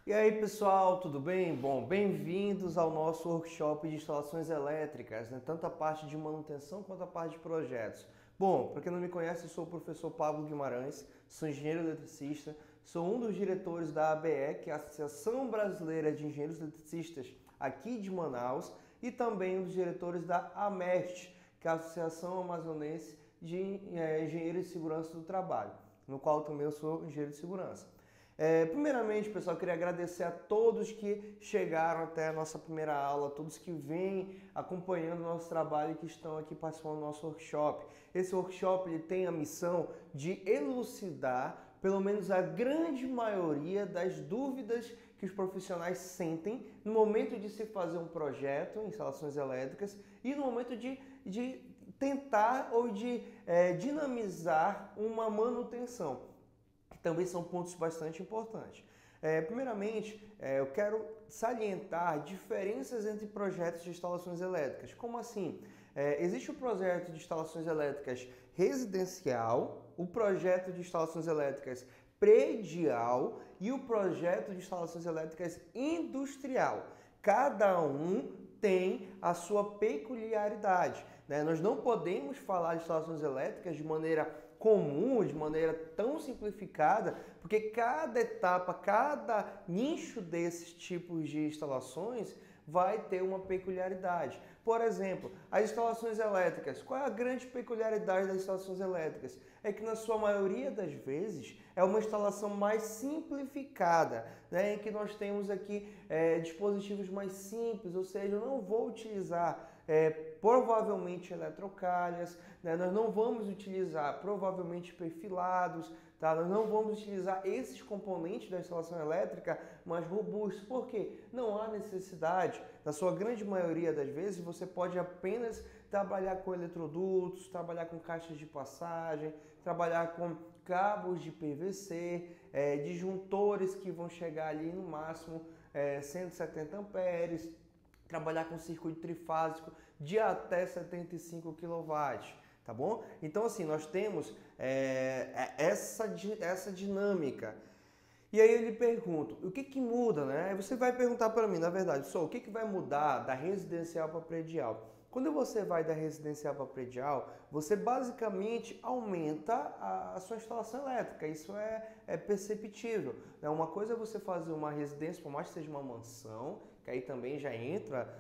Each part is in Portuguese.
E aí pessoal, tudo bem? Bom, bem-vindos ao nosso workshop de instalações elétricas, né? Tanto a parte de manutenção quanto a parte de projetos. Bom, para quem não me conhece, eu sou o professor Pablo Guimarães, sou engenheiro eletricista, sou um dos diretores da ABE, que é a Associação Brasileira de Engenheiros Eletricistas aqui de Manaus, e também um dos diretores da AMEST, que é a Associação Amazonense de Engenheiros de Segurança do Trabalho, no qual também eu sou engenheiro de segurança. Primeiramente, pessoal, eu queria agradecer a todos que chegaram até a nossa primeira aula, todos que vêm acompanhando o nosso trabalho e que estão aqui participando do nosso workshop. Esse workshop ele tem a missão de elucidar, pelo menos a grande maioria das dúvidas que os profissionais sentem no momento de se fazer um projeto em instalações elétricas e no momento de tentar ou de dinamizar uma manutenção, que também são pontos bastante importantes. Primeiramente, eu quero salientar diferenças entre projetos de instalações elétricas. Como assim? Existe o projeto de instalações elétricas residencial, o projeto de instalações elétricas predial e o projeto de instalações elétricas industrial. Cada um tem a sua peculiaridade, né? Nós não podemos falar de instalações elétricas de maneira comum, de maneira tão simplificada, porque cada etapa, cada nicho desses tipos de instalações vai ter uma peculiaridade. Por exemplo, as instalações elétricas. Qual é a grande peculiaridade das instalações elétricas? É que na sua maioria das vezes é uma instalação mais simplificada, né? Em que nós temos aqui dispositivos mais simples, ou seja, eu não vou utilizar provavelmente eletrocalhas, né? Nós não vamos utilizar provavelmente perfilados, tá? Nós não vamos utilizar esses componentes da instalação elétrica mais robustos. Por quê? Não há necessidade. Na sua grande maioria das vezes, você pode apenas trabalhar com eletrodutos, trabalhar com caixas de passagem, trabalhar com cabos de PVC, disjuntores que vão chegar ali no máximo 170 amperes, trabalhar com circuito trifásico de até 75 kW, tá bom? Então assim, nós temos essa dinâmica. E aí eu lhe pergunto, o que que muda, né? Aí você vai perguntar para mim, na verdade, o que que vai mudar da residencial para predial? Quando você vai da residencial para predial, você basicamente aumenta a sua instalação elétrica. Isso é perceptível, né? Uma coisa é você fazer uma residência, por mais que seja uma mansão, que aí também já entra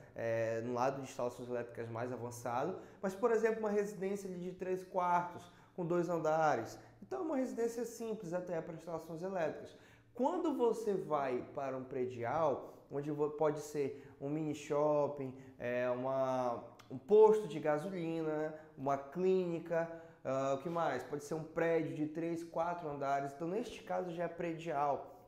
no lado de instalações elétricas mais avançado, mas, por exemplo, uma residência de 3 quartos, com 2 andares. Então, é uma residência simples até para instalações elétricas. Quando você vai para um predial, onde pode ser um mini shopping, um posto de gasolina, uma clínica, o que mais? Pode ser um prédio de 3, 4 andares. Então, neste caso, já é predial.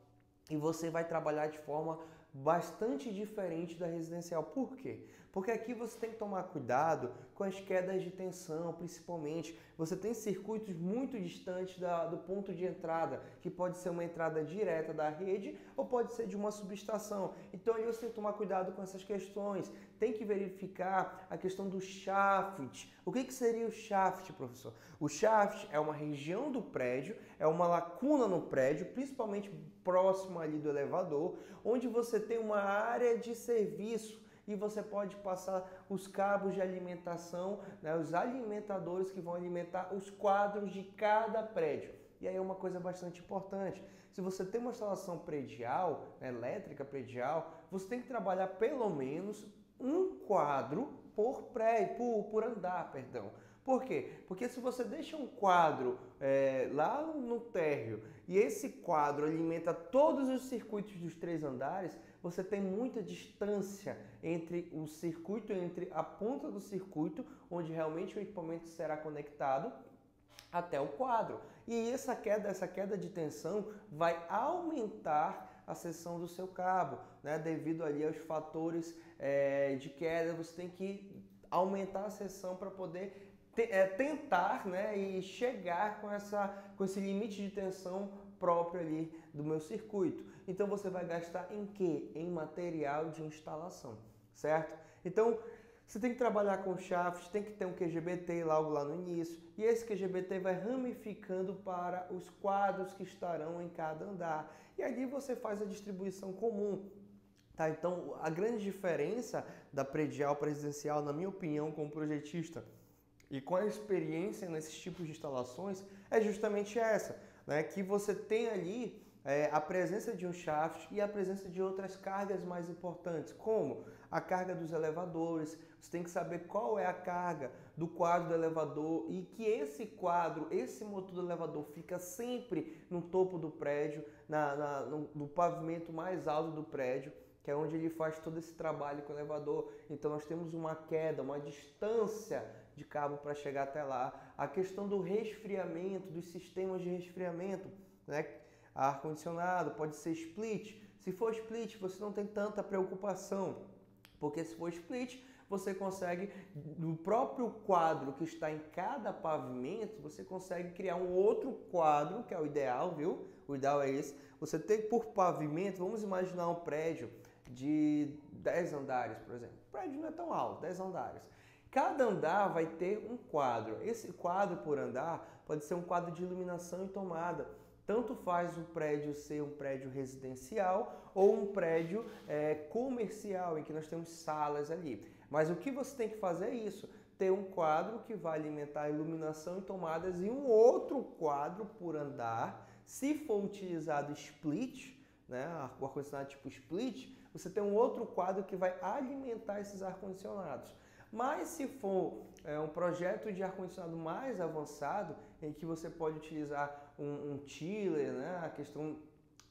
E você vai trabalhar de forma bastante diferente da residencial. Por quê? Porque aqui você tem que tomar cuidado com as quedas de tensão, principalmente. Você tem circuitos muito distantes do ponto de entrada, que pode ser uma entrada direta da rede ou pode ser de uma subestação. Então aí você tem que tomar cuidado com essas questões. Tem que verificar a questão do shaft. O que seria o shaft, professor? O shaft é uma região do prédio, é uma lacuna no prédio, principalmente próximo ali do elevador, onde você tem uma área de serviço e você pode passar os cabos de alimentação, né, os alimentadores que vão alimentar os quadros de cada prédio. E aí é uma coisa bastante importante. Se você tem uma instalação predial, né, elétrica predial, você tem que trabalhar pelo menos um quadro por prédio, por andar, perdão. Por quê? Porque se você deixa um quadro lá no térreo e esse quadro alimenta todos os circuitos dos 3 andares, você tem muita distância entre o circuito, entre a ponta do circuito, onde realmente o equipamento será conectado, até o quadro. E essa queda de tensão vai aumentar a seção do seu cabo, né? Devido ali aos fatores de queda, você tem que aumentar a seção para poder tentar, né, e chegar com esse limite de tensão próprio ali do meu circuito. Então você vai gastar em quê? Em material de instalação, certo? Então, Você tem que trabalhar com shaft, tem que ter um QGBT logo lá no início, e esse QGBT vai ramificando para os quadros que estarão em cada andar. E ali você faz a distribuição comum. Tá? Então, a grande diferença da predial para residencial, na minha opinião, como projetista, e com a experiência nesses tipos de instalações, é justamente essa, né? Que você tem ali a presença de um shaft e a presença de outras cargas mais importantes, como a carga dos elevadores. Você tem que saber qual é a carga do quadro do elevador e que esse quadro, esse motor do elevador fica sempre no topo do prédio, no pavimento mais alto do prédio, que é onde ele faz todo esse trabalho com o elevador. Então nós temos uma queda, uma distância de cabo para chegar até lá. A questão do resfriamento, dos sistemas de resfriamento, né? Ar-condicionado pode ser split. Se for split, você não tem tanta preocupação, porque se for split, você consegue, no próprio quadro que está em cada pavimento, você consegue criar um outro quadro, que é o ideal, viu? O ideal é esse. Você tem por pavimento, vamos imaginar um prédio de 10 andares, por exemplo. O prédio não é tão alto, 10 andares. Cada andar vai ter um quadro. Esse quadro por andar pode ser um quadro de iluminação e tomada. Tanto faz o prédio ser um prédio residencial ou um prédio comercial, em que nós temos salas ali. Mas o que você tem que fazer é isso, ter um quadro que vai alimentar a iluminação e tomadas e um outro quadro por andar. Se for utilizado split, né, o ar-condicionado tipo split, você tem um outro quadro que vai alimentar esses ar-condicionados. Mas se for um projeto de ar-condicionado mais avançado, em que você pode utilizar um chiller, né? A questão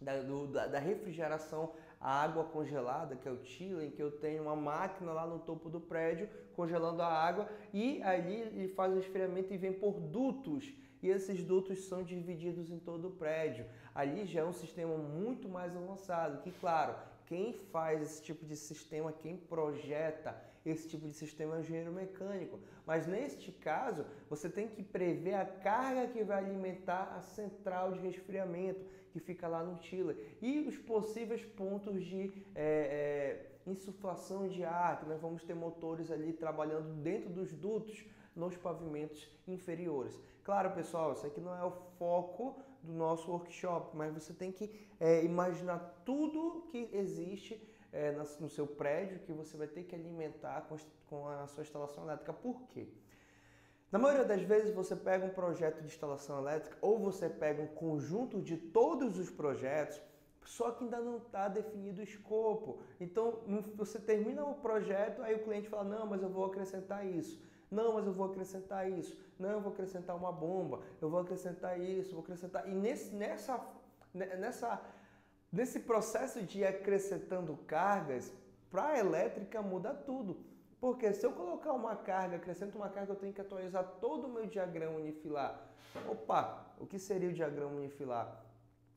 da refrigeração, a água congelada, que é o chiller, em que eu tenho uma máquina lá no topo do prédio congelando a água e ali ele faz o esfriamento e vem por dutos. E esses dutos são divididos em todo o prédio. Ali já é um sistema muito mais avançado, que claro, quem faz esse tipo de sistema, quem projeta esse tipo de sistema é o engenheiro mecânico. Mas neste caso, você tem que prever a carga que vai alimentar a central de resfriamento, que fica lá no chiller. E os possíveis pontos de insuflação de ar, que nós vamos ter motores ali trabalhando dentro dos dutos nos pavimentos inferiores. Claro, pessoal, isso aqui não é o foco do nosso workshop, mas você tem que imaginar tudo que existe no seu prédio que você vai ter que alimentar com a sua instalação elétrica. Por quê? Na maioria das vezes você pega um projeto de instalação elétrica ou você pega um conjunto de todos os projetos, só que ainda não está definido o escopo. Então você termina o projeto, aí o cliente fala, não, mas eu vou acrescentar isso. Não, mas eu vou acrescentar isso. Não, eu vou acrescentar uma bomba. Eu vou acrescentar isso, vou acrescentar... E nesse processo de ir acrescentando cargas, para a elétrica muda tudo. Porque se eu colocar uma carga, acrescento uma carga, eu tenho que atualizar todo o meu diagrama unifilar. Opa, o que seria o diagrama unifilar?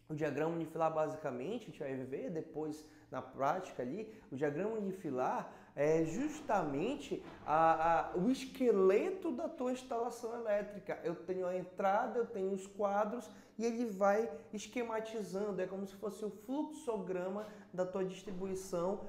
O diagrama unifilar, basicamente, a gente vai ver depois na prática ali, o diagrama unifilar é justamente o esqueleto da tua instalação elétrica. Eu tenho a entrada, eu tenho os quadros e ele vai esquematizando, é como se fosse o fluxograma da tua distribuição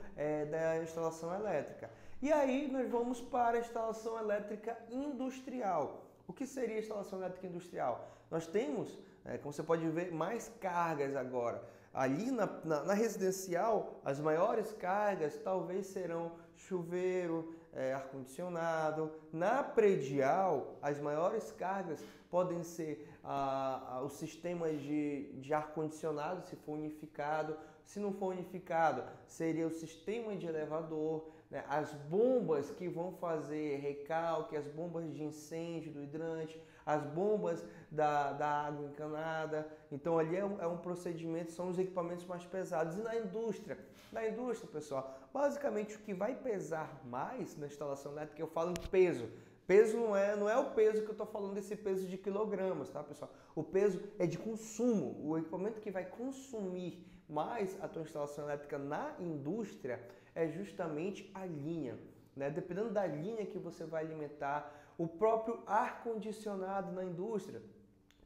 da instalação elétrica. E aí nós vamos para a instalação elétrica industrial. O que seria a instalação elétrica industrial? Nós temos, como você pode ver, mais cargas agora. Ali na residencial, as maiores cargas talvez serão chuveiro, ar-condicionado. Na predial, as maiores cargas podem ser os sistemas de ar-condicionado, se for unificado. Se não for unificado, seria o sistema de elevador, né? As bombas que vão fazer recalque, as bombas de incêndio do hidrante, as bombas da água encanada. Então ali é um procedimento, são os equipamentos mais pesados. E na indústria? Na indústria, pessoal, basicamente o que vai pesar mais na instalação elétrica, eu falo em peso. Peso não é o peso que eu estou falando, desse peso de quilogramas, tá, pessoal? O peso é de consumo. O equipamento que vai consumir mais a tua instalação elétrica na indústria é justamente a linha, né? Dependendo da linha que você vai alimentar, o próprio ar-condicionado na indústria.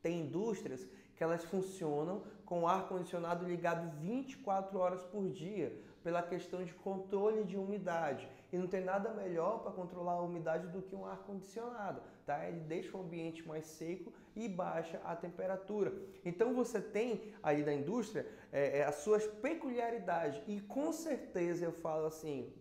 Tem indústrias que elas funcionam com o ar-condicionado ligado 24 horas por dia, pela questão de controle de umidade. E não tem nada melhor para controlar a umidade do que um ar-condicionado, tá? Ele deixa o ambiente mais seco e baixa a temperatura. Então você tem aí da indústria as suas peculiaridades e com certeza eu falo assim,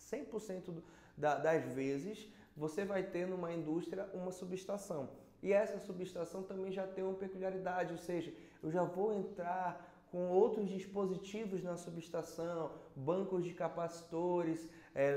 100% das vezes você vai ter numa indústria uma subestação. E essa subestação também já tem uma peculiaridade, ou seja, eu já vou entrar com outros dispositivos na subestação, bancos de capacitores,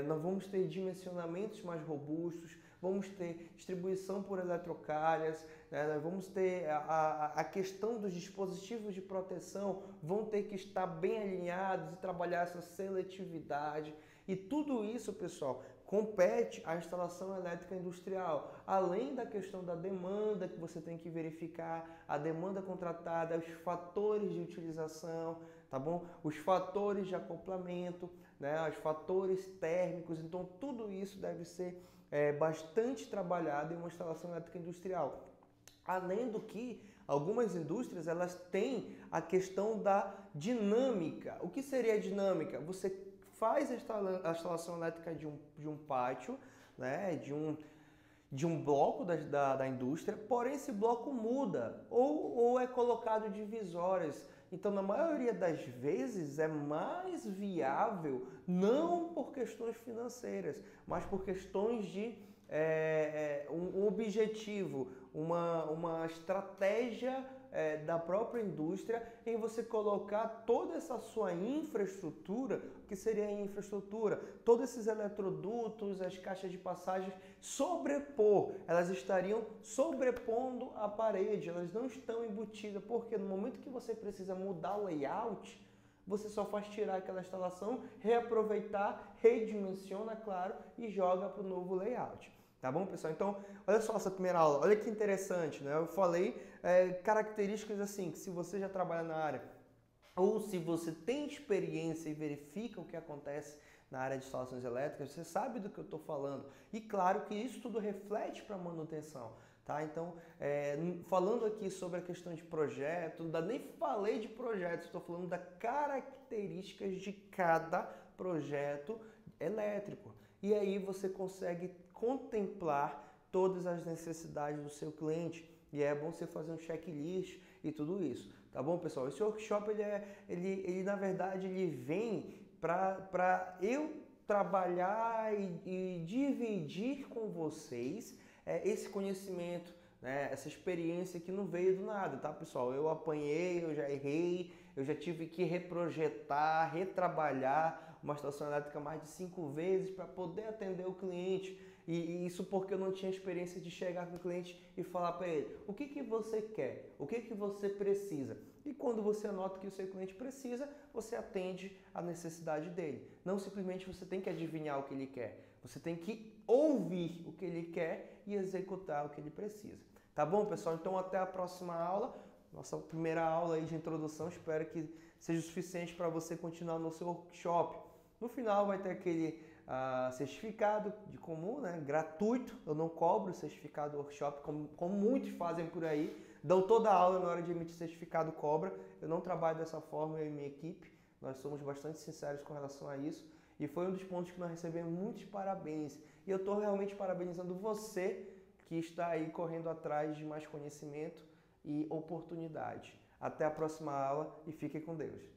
nós vamos ter dimensionamentos mais robustos, vamos ter distribuição por eletrocalhas, né? Nós vamos ter a questão dos dispositivos de proteção, vão ter que estar bem alinhados e trabalhar essa seletividade. E tudo isso, pessoal, compete à instalação elétrica industrial, além da questão da demanda que você tem que verificar, a demanda contratada, os fatores de utilização, tá bom? Os fatores de acoplamento, né? Os fatores térmicos, então tudo isso deve ser bastante trabalhado em uma instalação elétrica industrial. Além do que, algumas indústrias elas têm a questão da dinâmica. O que seria a dinâmica? Você faz a instalação elétrica de um pátio, né, de um bloco da indústria, porém esse bloco muda ou é colocado divisórias. Então, na maioria das vezes, é mais viável, não por questões financeiras, mas por questões de um objetivo, uma estratégia da própria indústria em você colocar toda essa sua infraestrutura, que seria a infraestrutura, todos esses eletrodutos, as caixas de passagem, elas estariam sobrepondo a parede, elas não estão embutidas, porque no momento que você precisa mudar o layout, você só faz tirar aquela instalação, reaproveitar, redimensiona, claro, e joga para o novo layout. Tá bom, pessoal? Então, olha só essa primeira aula, olha que interessante, né? Eu falei características assim, que se você já trabalha na área, ou se você tem experiência e verifica o que acontece na área de instalações elétricas, você sabe do que eu estou falando. E claro que isso tudo reflete para a manutenção. Tá? Então, falando aqui sobre a questão de projeto, nem falei de projetos, estou falando das características de cada projeto elétrico. E aí você consegue contemplar todas as necessidades do seu cliente. E é bom você fazer um checklist e tudo isso. Tá bom, pessoal? Esse workshop, ele na verdade, ele vem para eu trabalhar e dividir com vocês esse conhecimento, né? Essa experiência que não veio do nada, tá, pessoal? Eu apanhei, eu já errei, eu já tive que reprojetar, retrabalhar uma estação elétrica mais de 5 vezes para poder atender o cliente. E isso porque eu não tinha experiência de chegar com o cliente e falar para ele o que você quer, o que você precisa. E quando você anota o que o seu cliente precisa, você atende a necessidade dele. Não simplesmente você tem que adivinhar o que ele quer, você tem que ouvir o que ele quer e executar o que ele precisa. Tá bom, pessoal? Então até a próxima aula, nossa primeira aula aí de introdução, espero que seja o suficiente para você continuar no seu workshop. No final vai ter aquele certificado de comum, né, gratuito, eu não cobro o certificado do workshop, como muitos fazem por aí, dão toda a aula na hora de emitir certificado, cobra. Eu não trabalho dessa forma, eu e minha equipe, nós somos bastante sinceros com relação a isso, e foi um dos pontos que nós recebemos muitos parabéns, e eu estou realmente parabenizando você que está aí correndo atrás de mais conhecimento e oportunidade. Até a próxima aula e fique com Deus.